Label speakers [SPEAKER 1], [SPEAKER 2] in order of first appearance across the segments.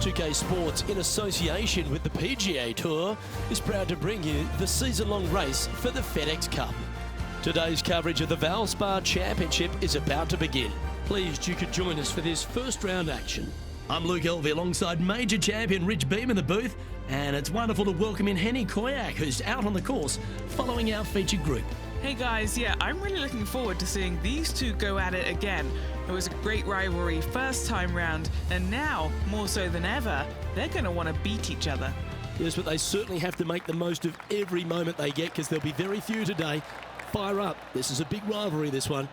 [SPEAKER 1] 2K Sports, in association with the PGA Tour, is proud to bring you the season-long race for the FedEx Cup. Today's coverage of the Valspar Championship is about to begin. Pleased you could join us for this first round action. I'm Luke Elvey alongside major champion Rich Beam in the booth, and it's wonderful to welcome in Henny Koyak, who's out on the course following our featured group.
[SPEAKER 2] Hey guys, yeah, I'm really looking forward to seeing these two go at it again. It was a great rivalry first time round, and now, more so than ever, they're going to want to beat each other.
[SPEAKER 1] Yes, but they certainly have to make the most of every moment they get, because there'll be very few today. Fire up. This is a big rivalry, this one.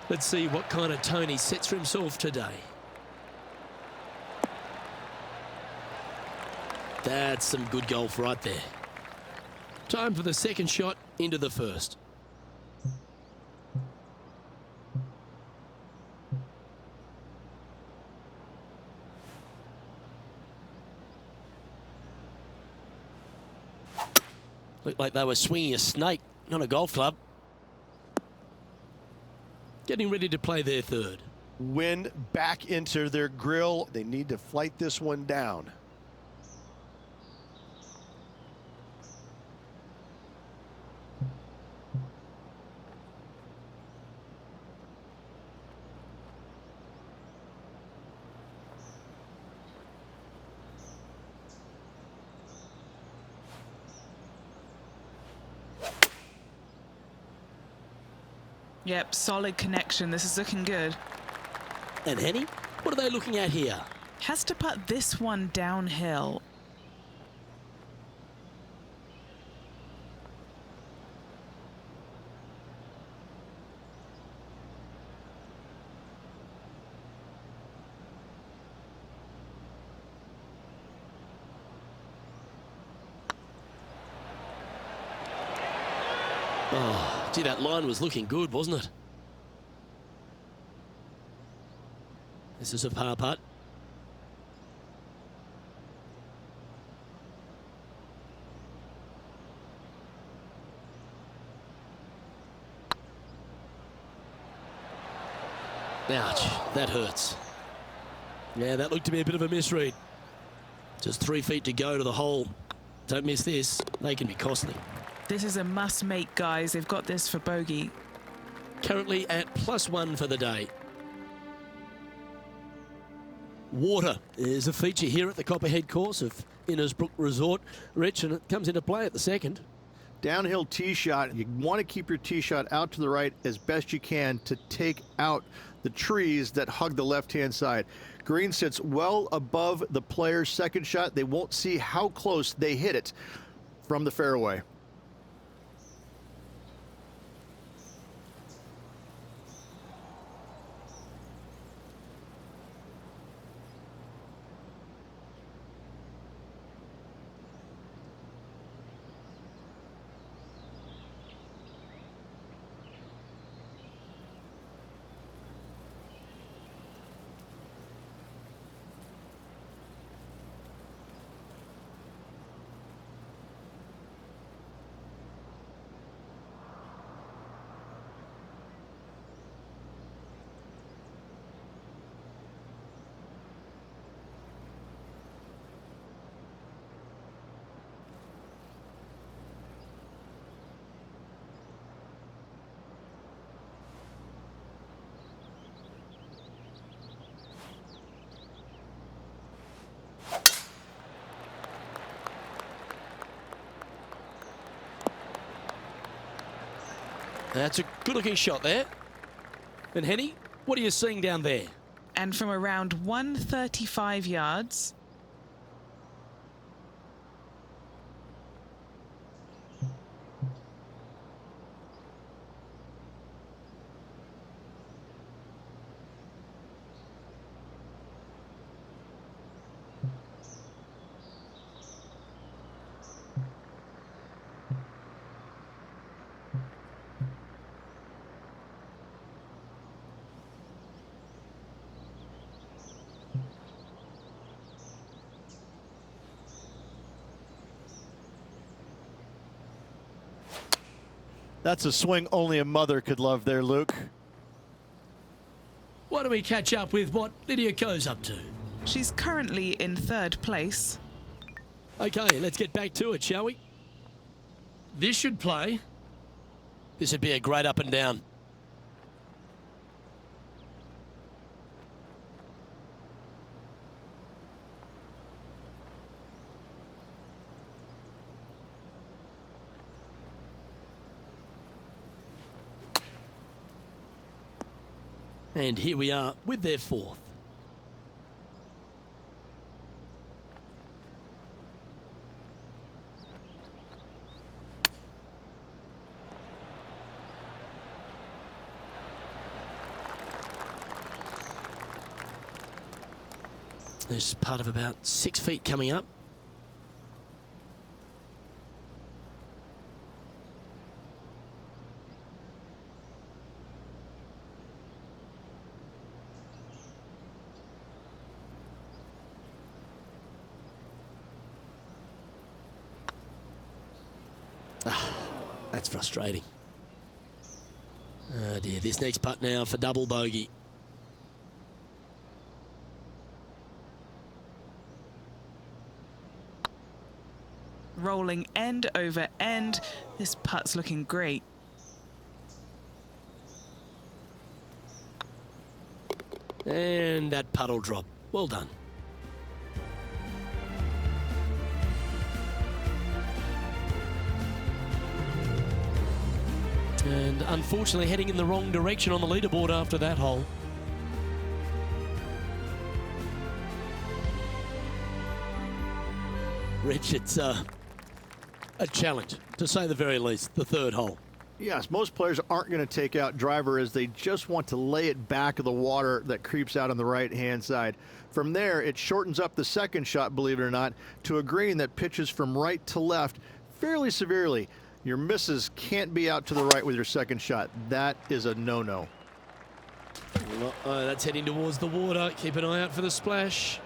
[SPEAKER 1] Let's see what kind of tone he sets for himself today. That's some good golf right there. Time for the second shot into the first. Looked like they were swinging a snake, not a golf club. Getting ready to play their third.
[SPEAKER 3] Wind back into their grill. They need to flight this one down.
[SPEAKER 2] Yep, solid connection. This is looking good.
[SPEAKER 1] And Henny, what are they looking at here?
[SPEAKER 2] Has to put this one downhill.
[SPEAKER 1] Oh, gee, that line was looking good, wasn't it? This is a par putt. Ouch, that hurts. Yeah, that looked to be a bit of a misread. Just 3 feet to go to the hole. Don't miss this. They can be costly.
[SPEAKER 2] This is a must-make, guys. They've got this for bogey.
[SPEAKER 1] Currently at +1 for the day. Water is a feature here at the Copperhead course of Innisbrook Resort, Rich, and it comes into play at the second.
[SPEAKER 3] Downhill tee shot. You want to keep your tee shot out to the right as best you can to take out the trees that hug the left-hand side. Green sits well above the player's second shot. They won't see how close they hit it from the fairway.
[SPEAKER 1] That's a good-looking shot there. And Henny, what are you seeing down there?
[SPEAKER 2] And from around 135 yards,
[SPEAKER 3] That's a swing only a mother could love there, Luke.
[SPEAKER 1] Why don't we catch up with what Lydia Ko's up to?
[SPEAKER 2] she's currently in 3rd place.
[SPEAKER 1] Okay, let's get back to it, shall we? This should play. This would be a great up and down. And here we are with their 4th. There's part of about 6 feet coming up. That's frustrating. Oh dear, this next putt now for double bogey.
[SPEAKER 2] Rolling end over end. This putt's looking great.
[SPEAKER 1] And that putt'll drop. Well done. And unfortunately heading in the wrong direction on the leaderboard after that hole. Rich, it's a challenge, to say the very least, the 3rd hole.
[SPEAKER 3] Yes, most players aren't going to take out driver as they just want to lay it back of the water that creeps out on the right-hand side. From there, it shortens up the 2nd shot, believe it or not, to a green that pitches from right to left fairly severely. Your misses can't be out to the right with your 2nd shot. That is a no-no.
[SPEAKER 1] That's heading towards the water. Keep an eye out for the splash.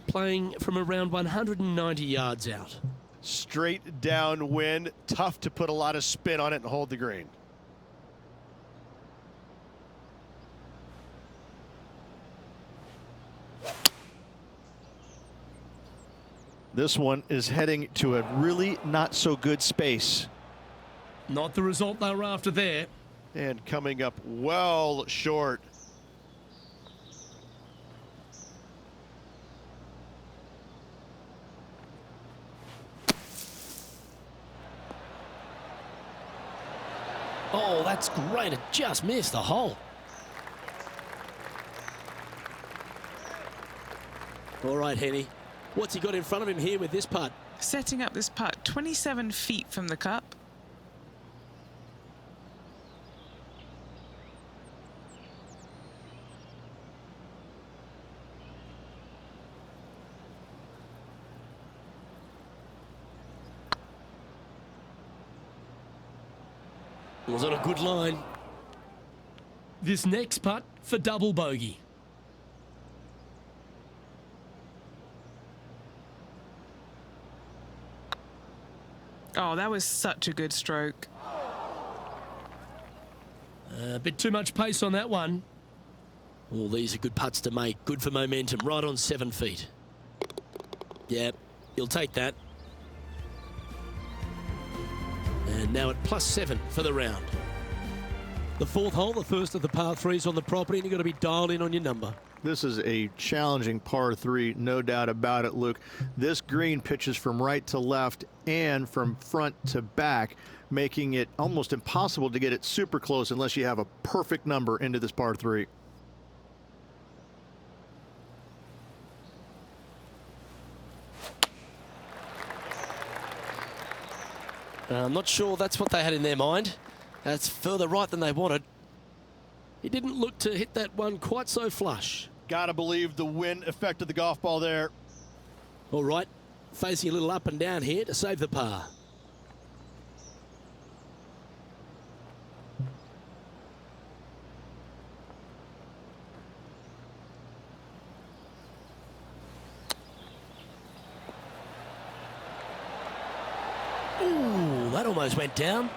[SPEAKER 1] Playing from around 190 yards out.
[SPEAKER 3] Straight downwind, tough to put a lot of spin on it and hold the green. This one is heading to a really not so good space.
[SPEAKER 1] Not the result they were after there.
[SPEAKER 3] And coming up well short.
[SPEAKER 1] Oh, that's great. It just missed the hole. All right, Henny. What's he got in front of him here with this putt?
[SPEAKER 2] Setting up this putt 27 feet from the cup.
[SPEAKER 1] Was on a good line. This next putt for double bogey.
[SPEAKER 2] Oh, that was such a good stroke.
[SPEAKER 1] A bit too much pace on that one. All these are good putts to make. Good for momentum. Right on 7 feet. Yeah, he'll take that. And now at +7 for the round. The 4th hole, the first of the par 3s on the property, and you've got to be dialed in on your number.
[SPEAKER 3] This is a challenging par 3, no doubt about it, Luke. This green pitches from right to left and from front to back, making it almost impossible to get it super close unless you have a perfect number into this par 3.
[SPEAKER 1] I'm not sure that's what they had in their mind. That's further right than they wanted. He didn't look to hit that one quite so flush.
[SPEAKER 4] Gotta believe the wind affected the golf ball there.
[SPEAKER 1] All right, facing a little up and down here to save the par. Ooh, that almost went down.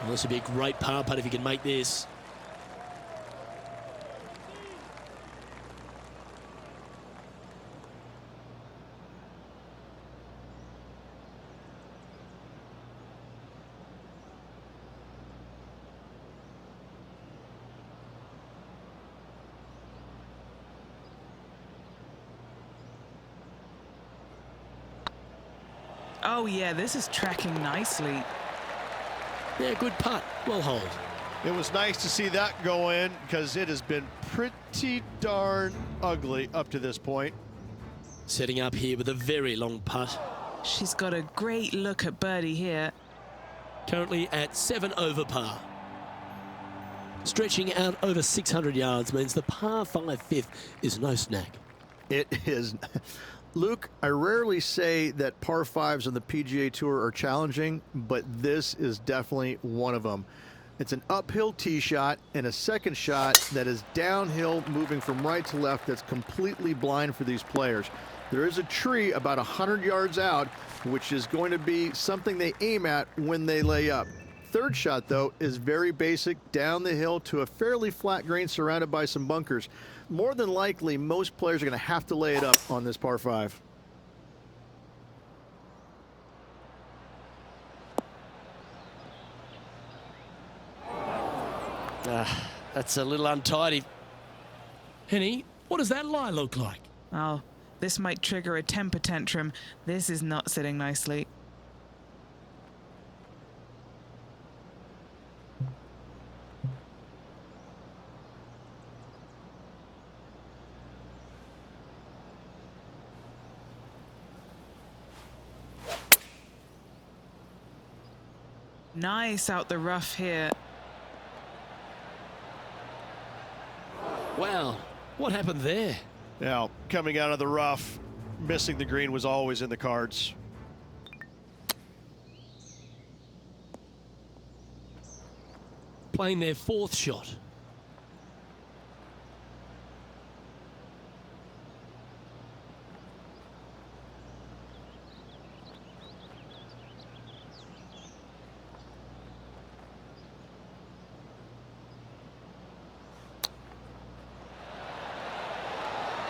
[SPEAKER 1] Well, this would be a great par putt if he can make this.
[SPEAKER 2] Oh yeah, this is tracking nicely.
[SPEAKER 1] Yeah, good putt. Well hold.
[SPEAKER 4] It was nice to see that go in because it has been pretty darn ugly up to this point.
[SPEAKER 1] Setting up here with a very long putt.
[SPEAKER 2] She's got a great look at birdie here.
[SPEAKER 1] Currently at 7 over par. Stretching out over 600 yards means the par 5 fifth is no snag.
[SPEAKER 3] It is. Luke, I rarely say that par 5s on the PGA Tour are challenging, but this is definitely one of them. It's an uphill tee shot and a second shot that is downhill, moving from right to left, that's completely blind for these players. There is a tree about 100 yards out, which is going to be something they aim at when they lay up. Third shot, though, is very basic, down the hill to a fairly flat green surrounded by some bunkers. More than likely, most players are going to have to lay it up on this par 5.
[SPEAKER 1] That's a little untidy. Henny, what does that lie look like?
[SPEAKER 2] Oh, this might trigger a temper tantrum. This is not sitting nicely. Nice out the rough here.
[SPEAKER 1] Wow, what happened there?
[SPEAKER 4] Now, coming out of the rough, missing the green was always in the cards.
[SPEAKER 1] Playing their 4th shot.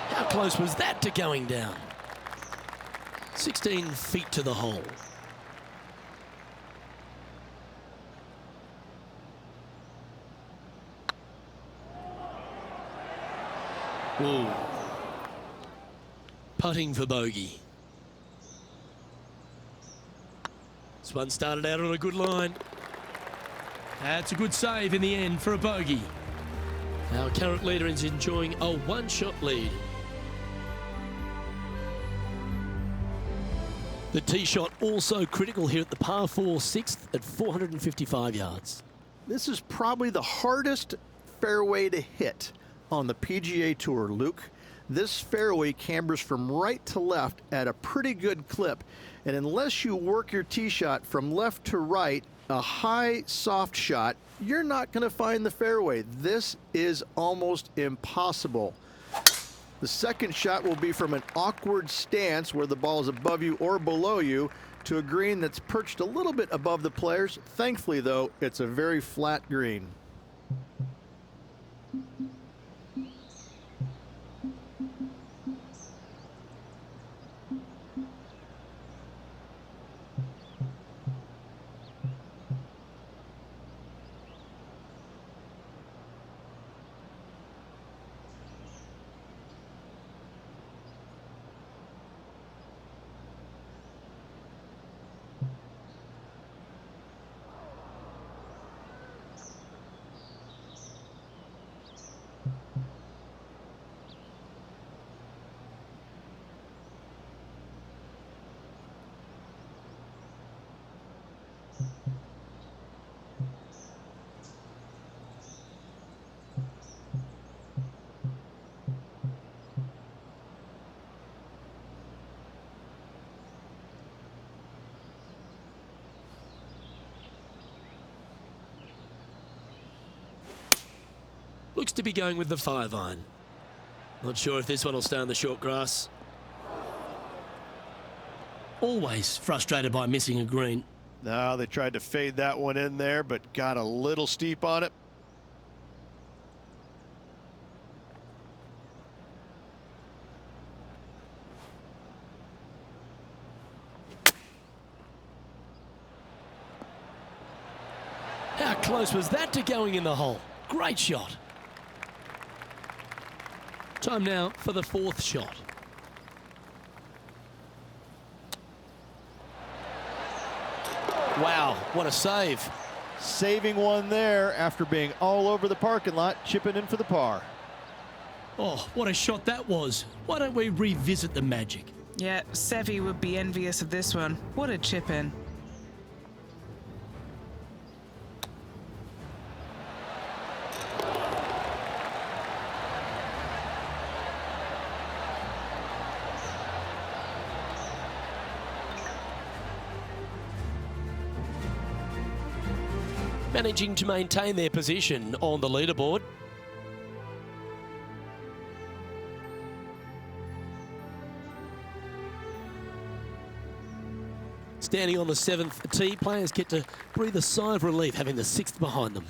[SPEAKER 1] How close was that to going down? 16 feet to the hole. Ooh. Putting for bogey. This one started out on a good line. That's a good save in the end for a bogey. Our current leader is enjoying a 1-shot lead. The tee shot also critical here at the par 4 6th at 455 yards.
[SPEAKER 3] This is probably the hardest fairway to hit on the PGA Tour, Luke. This fairway cambers from right to left at a pretty good clip, and unless you work your tee shot from left to right, a high soft shot, you're not going to find the fairway. This is almost impossible. The second shot will be from an awkward stance where the ball is above you or below you to a green that's perched a little bit above the players. Thankfully, though, it's a very flat green.
[SPEAKER 1] Looks to be going with the 5-iron. Not sure if this one will stay on the short grass. Always frustrated by missing a green.
[SPEAKER 4] No, they tried to fade that one in there, but got a little steep on it.
[SPEAKER 1] How close was that to going in the hole? Great shot. Time now for the 4th shot. Wow, what a save.
[SPEAKER 4] Saving one there after being all over the parking lot, chipping in for the par.
[SPEAKER 1] Oh, what a shot that was. Why don't we revisit the magic?
[SPEAKER 2] Yeah, Seve would be envious of this one. What a chip in.
[SPEAKER 1] Managing to maintain their position on the leaderboard. Standing on the 7th tee, players get to breathe a sigh of relief having the 6th behind them.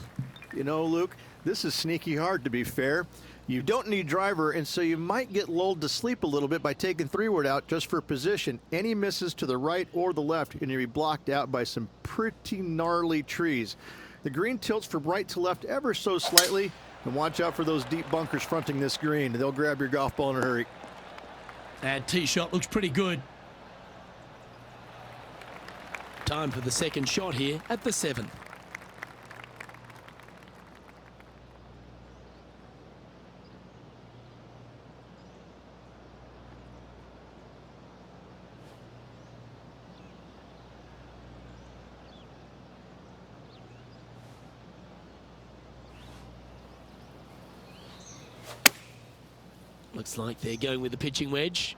[SPEAKER 3] You know, Luke, this is sneaky hard, to be fair. You don't need driver, and so you might get lulled to sleep a little bit by taking 3-wood out just for position. Any misses to the right or the left, and you'll be blocked out by some pretty gnarly trees. The green tilts from right to left ever so slightly, and watch out for those deep bunkers fronting this green. They'll grab your golf ball in a hurry.
[SPEAKER 1] That tee shot looks pretty good. Time for the 2nd shot here at the 7th. Looks like they're going with the pitching wedge.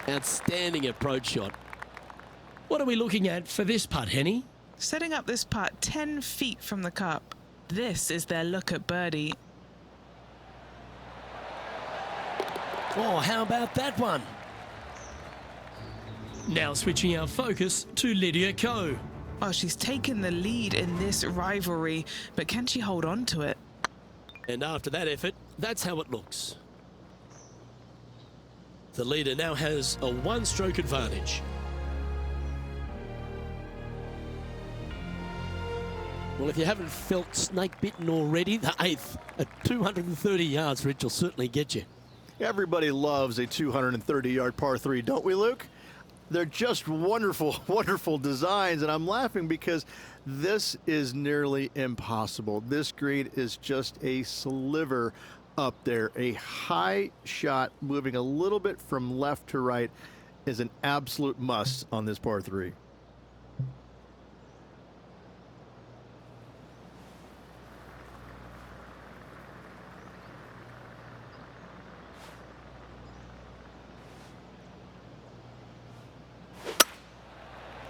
[SPEAKER 1] Outstanding approach shot. What are we looking at for this putt, Henny?
[SPEAKER 2] Setting up this putt 10 feet from the cup. This is their look at birdie.
[SPEAKER 1] Oh, how about that one? Now switching our focus to Lydia Ko.
[SPEAKER 2] Oh, she's taken the lead in this rivalry, but can she hold on to it?
[SPEAKER 1] And after that effort, that's how it looks. The leader now has a 1-stroke advantage. Well, if you haven't felt snake bitten already, the 8th at 230 yards, Rich, will certainly get you.
[SPEAKER 3] Everybody loves a 230-yard par 3, don't we, Luke? They're just wonderful, wonderful designs, and I'm laughing because this is nearly impossible. This green is just a sliver up there. A high shot moving a little bit from left to right is an absolute must on this par 3.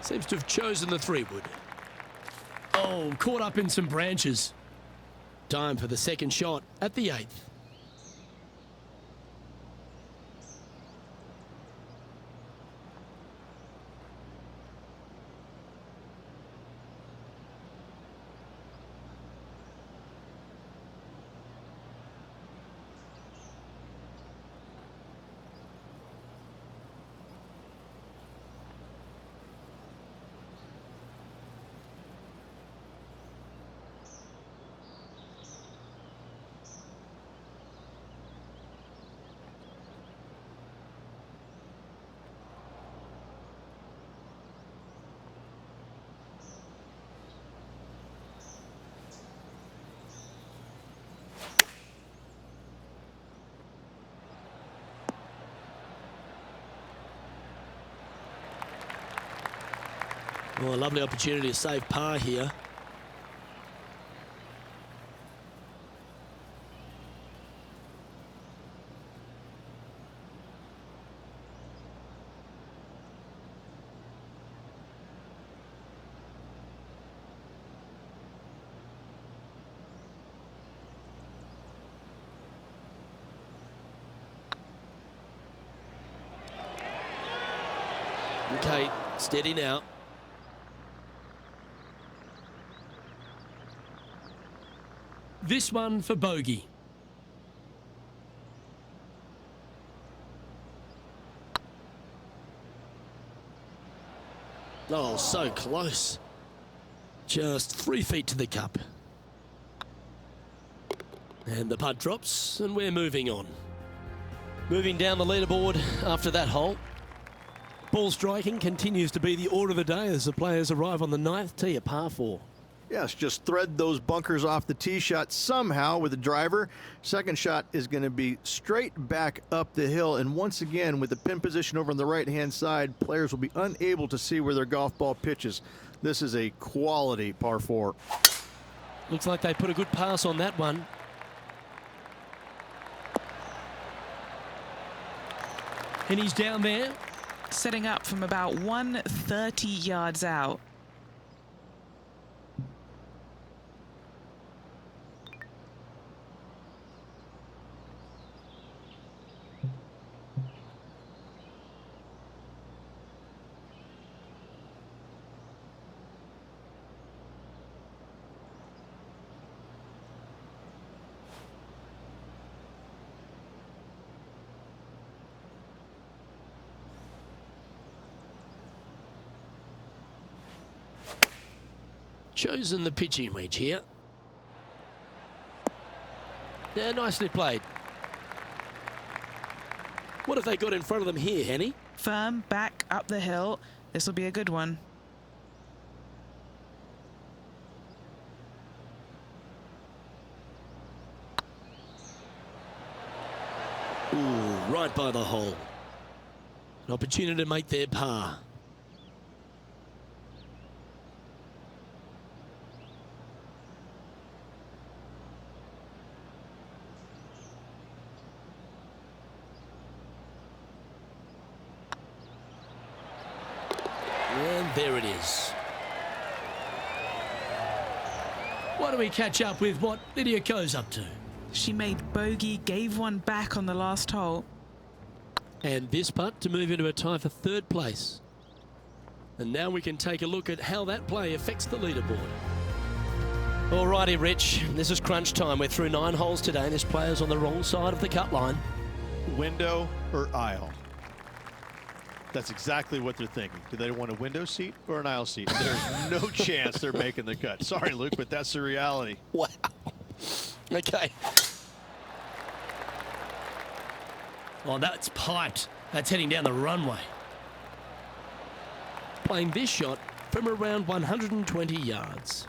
[SPEAKER 1] Seems to have chosen the 3-wood. Oh, caught up in some branches. Time for the 2nd shot at the 8th. Well, a lovely opportunity to save par here. Okay, steady now. This one for bogey. Oh, so close. Just 3 feet to the cup. And the putt drops, and we're moving on. Moving down the leaderboard after that hole. Ball striking continues to be the order of the day as the players arrive on the 9th tee, a par 4.
[SPEAKER 3] Yes, just thread those bunkers off the tee shot somehow with the driver. Second shot is going to be straight back up the hill. And once again, with the pin position over on the right-hand side, players will be unable to see where their golf ball pitches. This is a quality par 4.
[SPEAKER 1] Looks like they put a good pass on that one. And he's down there.
[SPEAKER 2] Setting up from about 130 yards out.
[SPEAKER 1] Chosen the pitching wedge here. Yeah, nicely played. What have they got in front of them here, Henny?
[SPEAKER 2] Firm back up the hill. This will be a good one.
[SPEAKER 1] Ooh, right by the hole. An opportunity to make their par. And there it is. Why don't we catch up with what Lydia Ko's up to?
[SPEAKER 2] She made bogey, gave one back on the last hole.
[SPEAKER 1] And this putt to move into a tie for 3rd place. And now we can take a look at how that play affects the leaderboard. Alrighty, Rich, this is crunch time. We're through 9 holes today, and this player's on the wrong side of the cut line.
[SPEAKER 4] Window or aisle? That's exactly what they're thinking. Do they want a window seat or an aisle seat? There's no chance they're making the cut. Sorry, Luke, but that's the reality.
[SPEAKER 1] Wow. Okay. Oh, that's piped. That's heading down the runway. Playing this shot from around 120 yards.